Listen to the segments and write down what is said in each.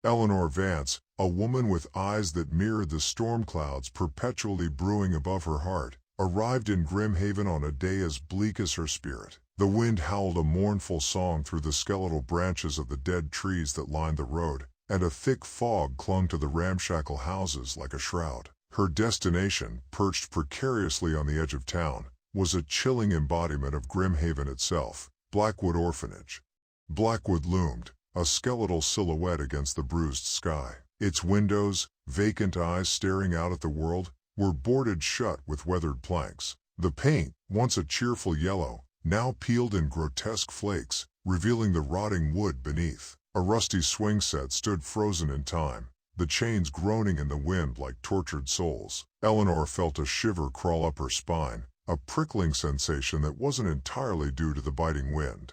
Eleanor Vance, a woman with eyes that mirrored the storm clouds perpetually brewing above her heart, arrived in Grimhaven on a day as bleak as her spirit. The wind howled a mournful song through the skeletal branches of the dead trees that lined the road, and a thick fog clung to the ramshackle houses like a shroud. Her destination, perched precariously on the edge of town, was a chilling embodiment of Grimhaven itself, Blackwood Orphanage. Blackwood loomed, a skeletal silhouette against the bruised sky. Its windows, vacant eyes staring out at the world, were boarded shut with weathered planks. The paint, once a cheerful yellow, now peeled in grotesque flakes, revealing the rotting wood beneath. A rusty swing set stood frozen in time, the chains groaning in the wind like tortured souls. Eleanor felt a shiver crawl up her spine, a prickling sensation that wasn't entirely due to the biting wind.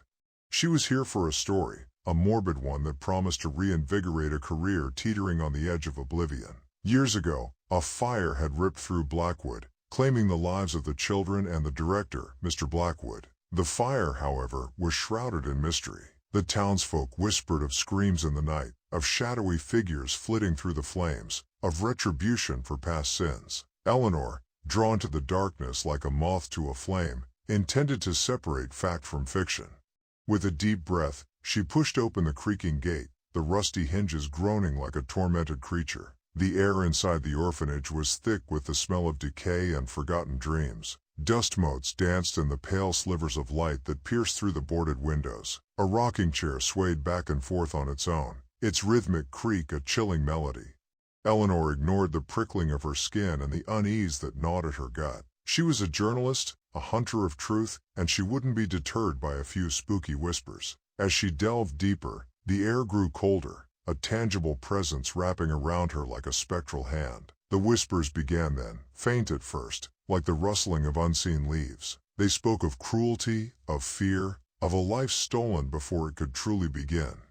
She was here for a story, a morbid one that promised to reinvigorate a career teetering on the edge of oblivion. Years ago, a fire had ripped through Blackwood, claiming the lives of the children and the director, Mr. Blackwood. The fire, however, was shrouded in mystery. The townsfolk whispered of screams in the night, of shadowy figures flitting through the flames, of retribution for past sins. Eleanor, drawn to the darkness like a moth to a flame, intended to separate fact from fiction. With a deep breath, she pushed open the creaking gate, the rusty hinges groaning like a tormented creature. The air inside the orphanage was thick with the smell of decay and forgotten dreams. Dust motes danced in the pale slivers of light that pierced through the boarded windows. A rocking chair swayed back and forth on its own, its rhythmic creak a chilling melody. Eleanor ignored the prickling of her skin and the unease that gnawed at her gut. She was a journalist, a hunter of truth, and she wouldn't be deterred by a few spooky whispers. As she delved deeper, the air grew colder, a tangible presence wrapping around her like a spectral hand. The whispers began then, faint at first, like the rustling of unseen leaves. They spoke of cruelty, of fear, of a life stolen before it could truly begin.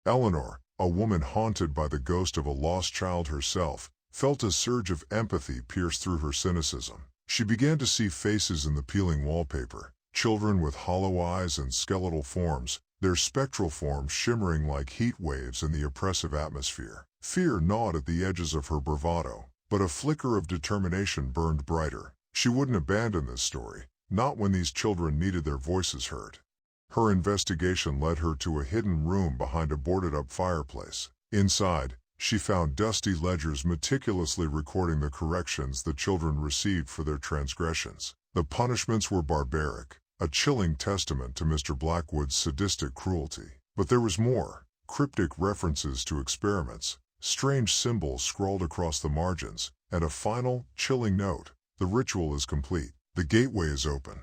Eleanor, a woman haunted by the ghost of a lost child herself, felt a surge of empathy pierce through her cynicism. She began to see faces in the peeling wallpaper, children with hollow eyes and skeletal forms, their spectral forms shimmering like heat waves in the oppressive atmosphere. Fear gnawed at the edges of her bravado, but a flicker of determination burned brighter. She wouldn't abandon this story, not when these children needed their voices heard. Her investigation led her to a hidden room behind a boarded-up fireplace. Inside, she found dusty ledgers meticulously recording the corrections the children received for their transgressions. The punishments were barbaric, a chilling testament to Mr. Blackwood's sadistic cruelty. But there was more: cryptic references to experiments, strange symbols scrawled across the margins, and a final, chilling note: the ritual is complete. The gateway is open.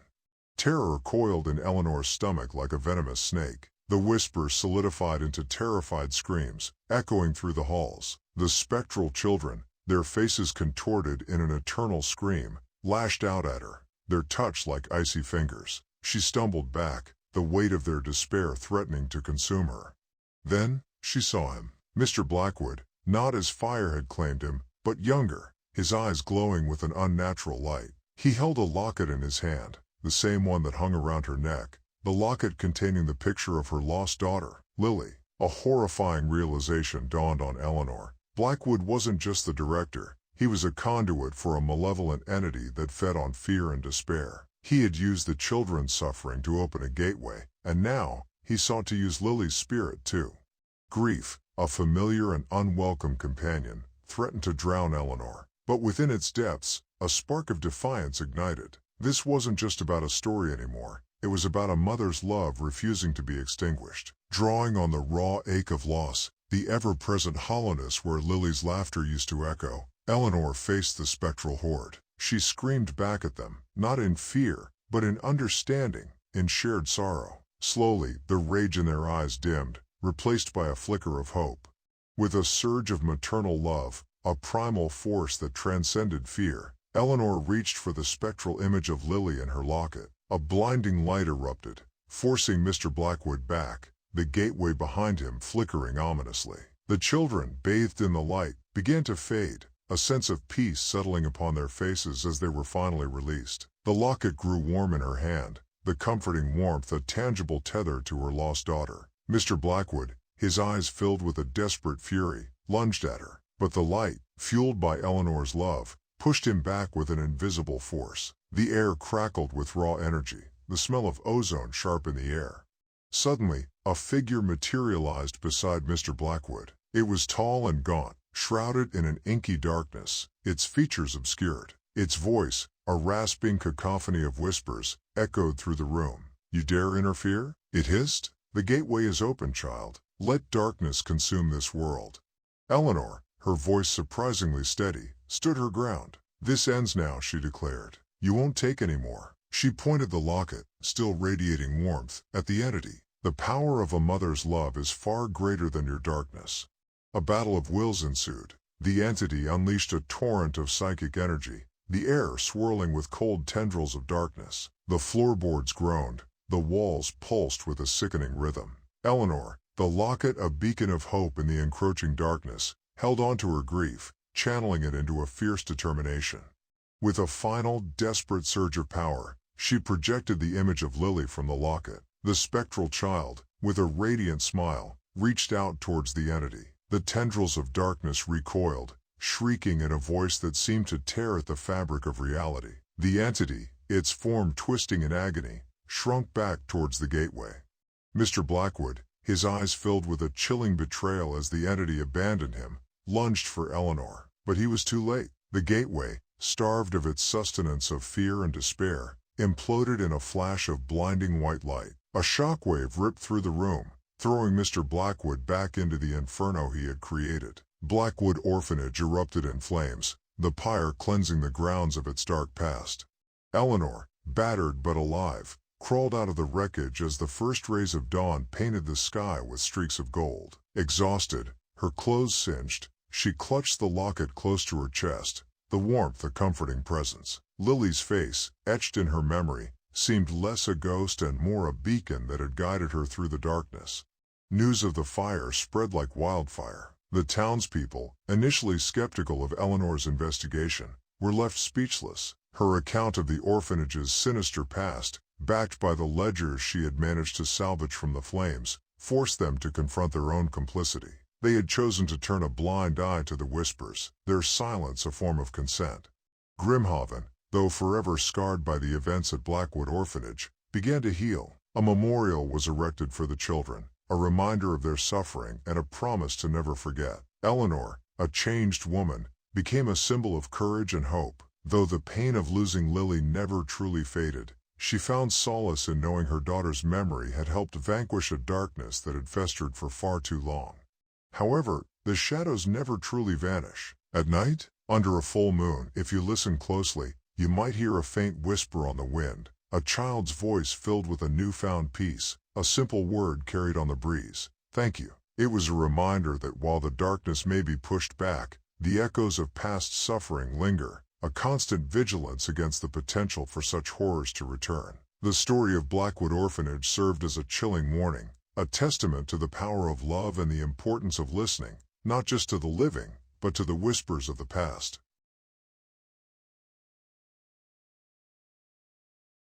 Terror coiled in Eleanor's stomach like a venomous snake. The whispers solidified into terrified screams, echoing through the halls. The spectral children, their faces contorted in an eternal scream, lashed out at her, their touch like icy fingers. She stumbled back, the weight of their despair threatening to consume her. Then, she saw him. Mr. Blackwood, not as fire had claimed him, but younger, his eyes glowing with an unnatural light. He held a locket in his hand, the same one that hung around her neck, the locket containing the picture of her lost daughter, Lily. A horrifying realization dawned on Eleanor. Blackwood wasn't just the director, he was a conduit for a malevolent entity that fed on fear and despair. He had used the children's suffering to open a gateway, and now, he sought to use Lily's spirit too. Grief, a familiar and unwelcome companion, threatened to drown Eleanor, but within its depths, a spark of defiance ignited. This wasn't just about a story anymore, it was about a mother's love refusing to be extinguished. Drawing on the raw ache of loss, the ever-present hollowness where Lily's laughter used to echo, Eleanor faced the spectral horde. She screamed back at them, not in fear, but in understanding, in shared sorrow. Slowly, the rage in their eyes dimmed, replaced by a flicker of hope. With a surge of maternal love, a primal force that transcended fear, Eleanor reached for the spectral image of Lily in her locket. A blinding light erupted, forcing Mr. Blackwood back, the gateway behind him flickering ominously. The children, bathed in the light, began to fade, a sense of peace settling upon their faces as they were finally released. The locket grew warm in her hand, the comforting warmth a tangible tether to her lost daughter. Mr. Blackwood, his eyes filled with a desperate fury, lunged at her. But the light, fueled by Eleanor's love, pushed him back with an invisible force. The air crackled with raw energy, the smell of ozone sharp in the air. Suddenly, a figure materialized beside Mr. Blackwood. It was tall and gaunt, shrouded in an inky darkness, its features obscured. Its voice, a rasping cacophony of whispers, echoed through the room. "You dare interfere?" it hissed. "The gateway is open, child. Let darkness consume this world." Eleanor, her voice surprisingly steady, stood her ground. "This ends now," she declared. "You won't take any more." She pointed the locket, still radiating warmth, at the entity. "The power of a mother's love is far greater than your darkness." A battle of wills ensued. The entity unleashed a torrent of psychic energy, the air swirling with cold tendrils of darkness. The floorboards groaned, the walls pulsed with a sickening rhythm. Eleanor, the locket a beacon of hope in the encroaching darkness, held on to her grief, channeling it into a fierce determination. With a final, desperate surge of power, she projected the image of Lily from the locket. The spectral child, with a radiant smile, reached out towards the entity. The tendrils of darkness recoiled, shrieking in a voice that seemed to tear at the fabric of reality. The entity, its form twisting in agony, shrunk back towards the gateway. Mr. Blackwood, his eyes filled with a chilling betrayal as the entity abandoned him, lunged for Eleanor. But he was too late. The gateway, starved of its sustenance of fear and despair, imploded in a flash of blinding white light. A shockwave ripped through the room, throwing Mr. Blackwood back into the inferno he had created. Blackwood Orphanage erupted in flames, the pyre cleansing the grounds of its dark past. Eleanor, battered but alive, crawled out of the wreckage as the first rays of dawn painted the sky with streaks of gold. Exhausted, her clothes singed, she clutched the locket close to her chest, the warmth a comforting presence. Lily's face, etched in her memory, seemed less a ghost and more a beacon that had guided her through the darkness. News of the fire spread like wildfire. The townspeople, initially skeptical of Eleanor's investigation, were left speechless. Her account of the orphanage's sinister past, backed by the ledgers she had managed to salvage from the flames, forced them to confront their own complicity. They had chosen to turn a blind eye to the whispers, their silence a form of consent. Grimhaven, though forever scarred by the events at Blackwood Orphanage, began to heal. A memorial was erected for the children, a reminder of their suffering and a promise to never forget. Eleanor, a changed woman, became a symbol of courage and hope. Though the pain of losing Lily never truly faded, she found solace in knowing her daughter's memory had helped vanquish a darkness that had festered for far too long. However, the shadows never truly vanish. At night, under a full moon, if you listen closely, you might hear a faint whisper on the wind, a child's voice filled with a newfound peace, a simple word carried on the breeze. "Thank you." It was a reminder that while the darkness may be pushed back, the echoes of past suffering linger, a constant vigilance against the potential for such horrors to return. The story of Blackwood Orphanage served as a chilling warning, a testament to the power of love and the importance of listening, not just to the living, but to the whispers of the past.